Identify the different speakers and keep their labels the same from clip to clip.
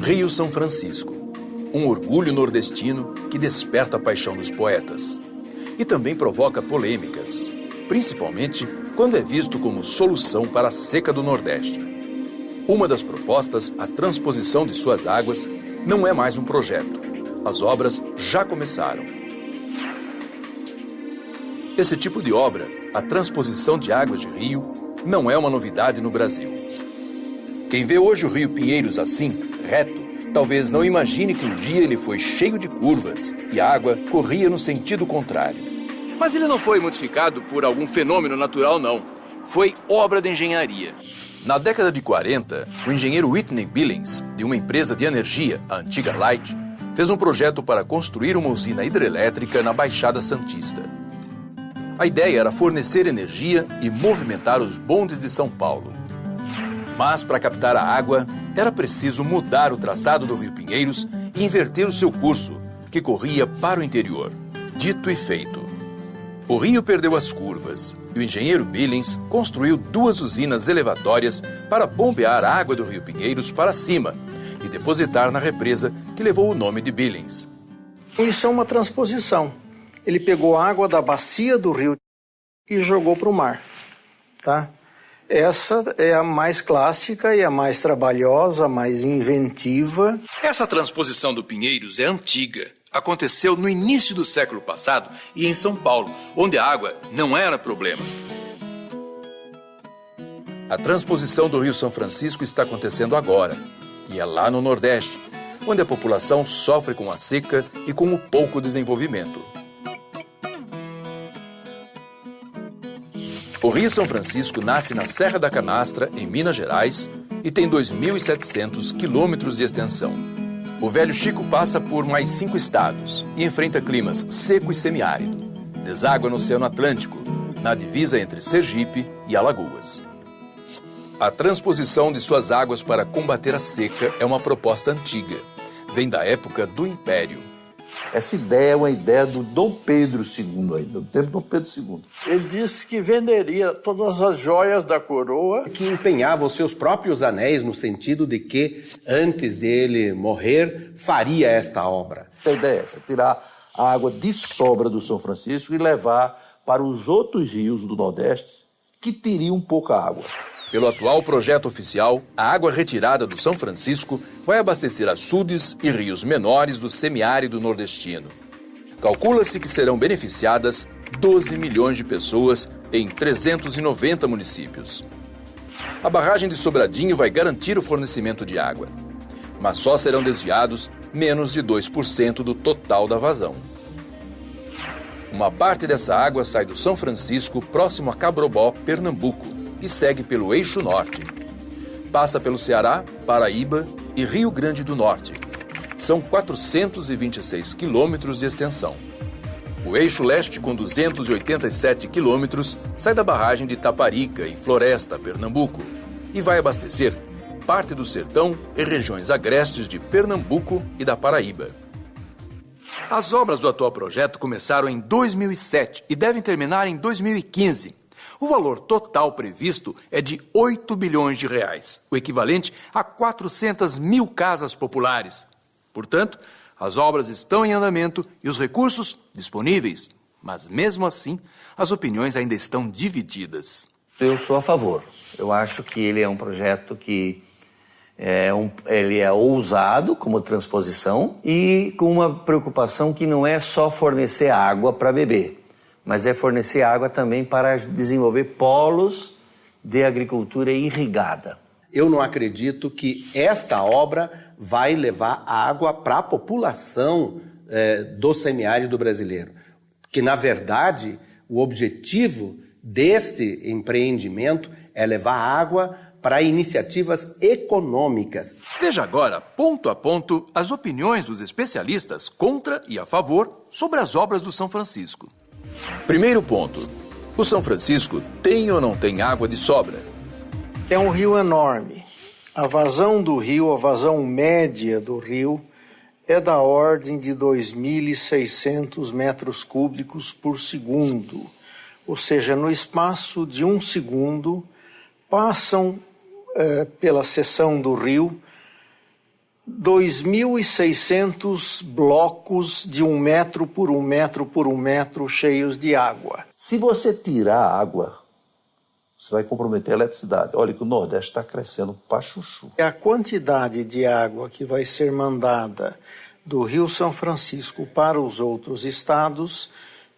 Speaker 1: Rio São Francisco, um orgulho nordestino que desperta a paixão dos poetas e também provoca polêmicas, principalmente quando é visto como solução para a seca do Nordeste. Uma das propostas, a transposição de suas águas, não é mais um projeto. As obras já começaram. Esse tipo de obra, a transposição de águas de rio, não é uma novidade no Brasil. Quem vê hoje o Rio Pinheiros assim, reto, talvez não imagine que um dia ele foi cheio de curvas e a água corria no sentido contrário.
Speaker 2: Mas ele não foi modificado por algum fenômeno natural, não. Foi obra de engenharia.
Speaker 1: Na década de 40, o engenheiro Whitney Billings, de uma empresa de energia, a antiga Light, fez um projeto para construir uma usina hidrelétrica na Baixada Santista. A ideia era fornecer energia e movimentar os bondes de São Paulo. Mas para captar a água, era preciso mudar o traçado do Rio Pinheiros e inverter o seu curso, que corria para o interior. Dito e feito. O rio perdeu as curvas e o engenheiro Billings construiu 2 usinas elevatórias para bombear a água do Rio Pinheiros para cima e depositar na represa que levou o nome de Billings.
Speaker 3: Isso é uma transposição. Ele pegou a água da bacia do rio e jogou para o mar, tá? Essa é a mais clássica e a mais trabalhosa, a mais inventiva.
Speaker 1: Essa transposição do Pinheiros é antiga. Aconteceu no início do século passado e em São Paulo, onde a água não era problema. A transposição do Rio São Francisco está acontecendo agora, e é lá no Nordeste, onde a população sofre com a seca e com o pouco desenvolvimento. O Rio São Francisco nasce na Serra da Canastra, em Minas Gerais, e tem 2.700 quilômetros de extensão. O Velho Chico passa por mais 5 estados e enfrenta climas seco e semiárido. Deságua no Oceano Atlântico, na divisa entre Sergipe e Alagoas. A transposição de suas águas para combater a seca é uma proposta antiga. Vem da época do Império.
Speaker 4: Essa ideia é uma ideia do Dom Pedro II, ainda, do tempo do Dom Pedro II.
Speaker 5: Ele disse que venderia todas as joias da coroa.
Speaker 6: Que empenhava os seus próprios anéis no sentido de que, antes dele morrer, faria esta obra.
Speaker 4: A ideia é essa, tirar a água de sobra do São Francisco e levar para os outros rios do Nordeste que teriam pouca água.
Speaker 1: Pelo atual projeto oficial, a água retirada do São Francisco vai abastecer açudes e rios menores do semiárido nordestino. Calcula-se que serão beneficiadas 12 milhões de pessoas em 390 municípios. A barragem de Sobradinho vai garantir o fornecimento de água, mas só serão desviados menos de 2% do total da vazão. Uma parte dessa água sai do São Francisco, próximo a Cabrobó, Pernambuco, e segue pelo eixo norte. Passa pelo Ceará, Paraíba e Rio Grande do Norte. São 426 quilômetros de extensão. O eixo leste, com 287 quilômetros, sai da barragem de Taparica, em Floresta, Pernambuco, e vai abastecer parte do sertão e regiões agrestes de Pernambuco e da Paraíba. As obras do atual projeto começaram em 2007 e devem terminar em 2015. O valor total previsto é de 8 bilhões de reais, o equivalente a 400 mil casas populares. Portanto, as obras estão em andamento e os recursos disponíveis. Mas, mesmo assim, as opiniões ainda estão divididas.
Speaker 7: Eu sou a favor. Eu acho que ele é um projeto que ele é ousado como transposição e com uma preocupação que não é só fornecer água para beber, mas é fornecer água também para desenvolver polos de agricultura irrigada.
Speaker 6: Eu não acredito que esta obra vai levar água para a população do semiárido brasileiro. Que, na verdade, o objetivo deste empreendimento é levar água para iniciativas econômicas.
Speaker 1: Veja agora, ponto a ponto, as opiniões dos especialistas contra e a favor sobre as obras do São Francisco. Primeiro ponto. O São Francisco tem ou não tem água de sobra?
Speaker 3: É um rio enorme. A vazão do rio, a vazão média do rio, é da ordem de 2.600 metros cúbicos por segundo. Ou seja, no espaço de 1 segundo, passam pela seção do rio 2.600 blocos de 1 metro por 1 metro por 1 metro cheios de água.
Speaker 4: Se você tirar a água, você vai comprometer a eletricidade. Olha que o Nordeste está crescendo para chuchu.
Speaker 3: A quantidade de água que vai ser mandada do Rio São Francisco para os outros estados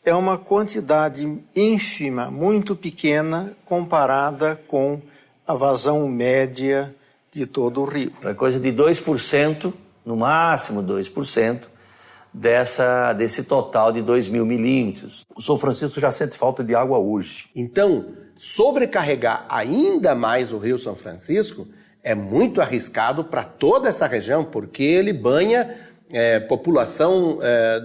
Speaker 3: é uma quantidade ínfima, muito pequena, comparada com a vazão média de todo o rio.
Speaker 7: É coisa de 2%, no máximo 2%, desse total de 2.000 milímetros.
Speaker 4: O São Francisco já sente falta de água hoje.
Speaker 6: Então, sobrecarregar ainda mais o Rio São Francisco é muito arriscado para toda essa região, porque ele banha população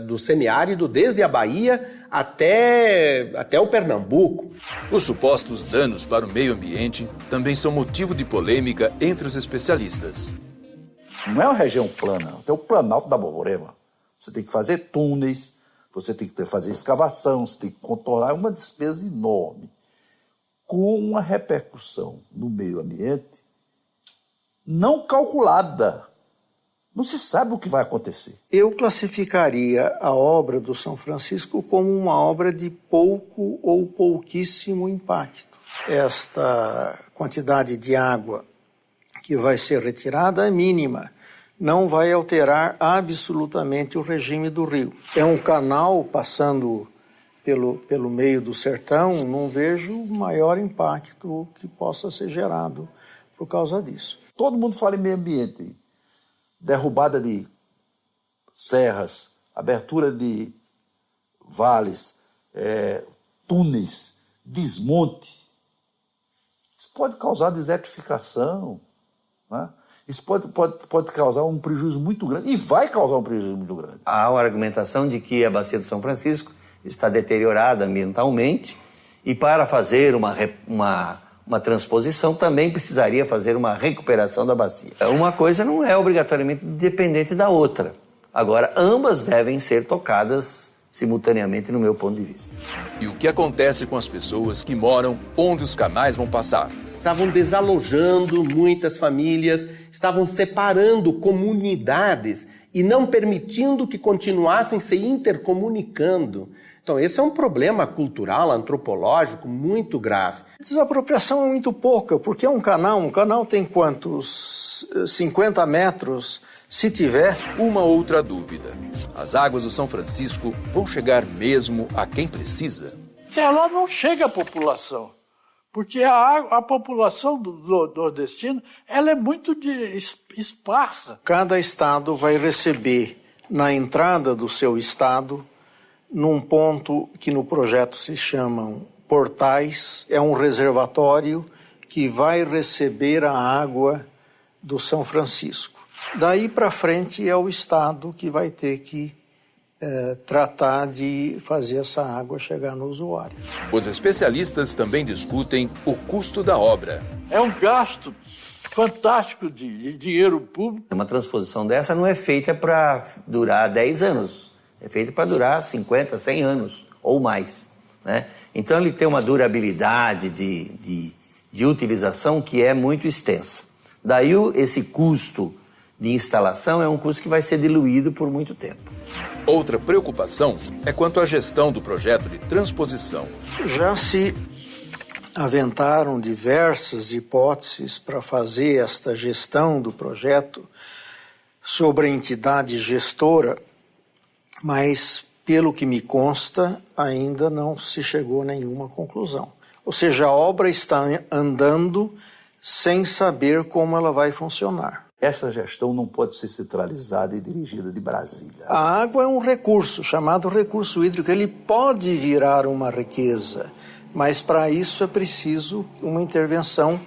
Speaker 6: do semiárido desde a Bahia até o Pernambuco.
Speaker 1: Os supostos danos para o meio ambiente também são motivo de polêmica entre os especialistas.
Speaker 4: Não é uma região plana, tem o Planalto da Borborema. Você tem que fazer túneis, você tem que fazer escavação, você tem que contornar, uma despesa enorme, com uma repercussão no meio ambiente não calculada. Não se sabe o que vai acontecer.
Speaker 3: Eu classificaria a obra do São Francisco como uma obra de pouco ou pouquíssimo impacto. Esta quantidade de água que vai ser retirada é mínima. Não vai alterar absolutamente o regime do rio. É um canal passando pelo meio do sertão, não vejo maior impacto que possa ser gerado por causa disso.
Speaker 4: Todo mundo fala em meio ambiente. Derrubada de serras, abertura de vales, túneis, desmonte. Isso pode causar desertificação, né? Isso pode causar um prejuízo muito grande, e vai causar um prejuízo muito grande.
Speaker 7: Há uma argumentação de que a Bacia do São Francisco está deteriorada ambientalmente e para fazer uma transposição também precisaria fazer uma recuperação da bacia. Uma coisa não é obrigatoriamente dependente da outra. Agora, ambas devem ser tocadas simultaneamente no meu ponto de vista.
Speaker 1: E o que acontece com as pessoas que moram onde os canais vão passar?
Speaker 6: Estavam desalojando muitas famílias, estavam separando comunidades e não permitindo que continuassem se intercomunicando. Então, esse é um problema cultural, antropológico muito grave.
Speaker 3: A desapropriação é muito pouca, porque é um canal tem quantos? 50 metros, se tiver.
Speaker 1: Uma outra dúvida: as águas do São Francisco vão chegar mesmo a quem precisa?
Speaker 5: Se ela não chega à população, porque a população do nordestino ela é muito esparsa.
Speaker 3: Cada estado vai receber na entrada do seu estado, num ponto que no projeto se chamam portais, é um reservatório que vai receber a água do São Francisco. Daí para frente é o Estado que vai ter que tratar de fazer essa água chegar no usuário.
Speaker 1: Os especialistas também discutem o custo da obra.
Speaker 5: É um gasto fantástico de dinheiro público.
Speaker 7: Uma transposição dessa não é feita para durar 10 anos. É feito para durar 50, 100 anos ou mais, né? Então ele tem uma durabilidade de utilização que é muito extensa. Daí esse custo de instalação é um custo que vai ser diluído por muito tempo.
Speaker 1: Outra preocupação é quanto à gestão do projeto de transposição.
Speaker 3: Já se aventaram diversas hipóteses para fazer esta gestão do projeto sobre a entidade gestora, mas, pelo que me consta, ainda não se chegou a nenhuma conclusão. Ou seja, a obra está andando sem saber como ela vai funcionar.
Speaker 4: Essa gestão não pode ser centralizada e dirigida de Brasília.
Speaker 3: A água é um recurso, chamado recurso hídrico. Ele pode virar uma riqueza, mas para isso é preciso uma intervenção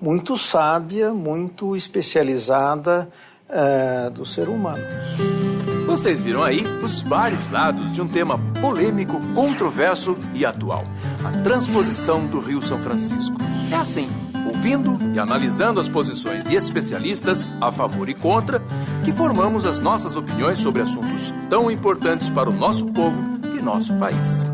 Speaker 3: muito sábia, muito especializada do ser humano.
Speaker 1: Vocês viram aí os vários lados de um tema polêmico, controverso e atual: a transposição do Rio São Francisco. É assim, ouvindo e analisando as posições de especialistas a favor e contra, que formamos as nossas opiniões sobre assuntos tão importantes para o nosso povo e nosso país.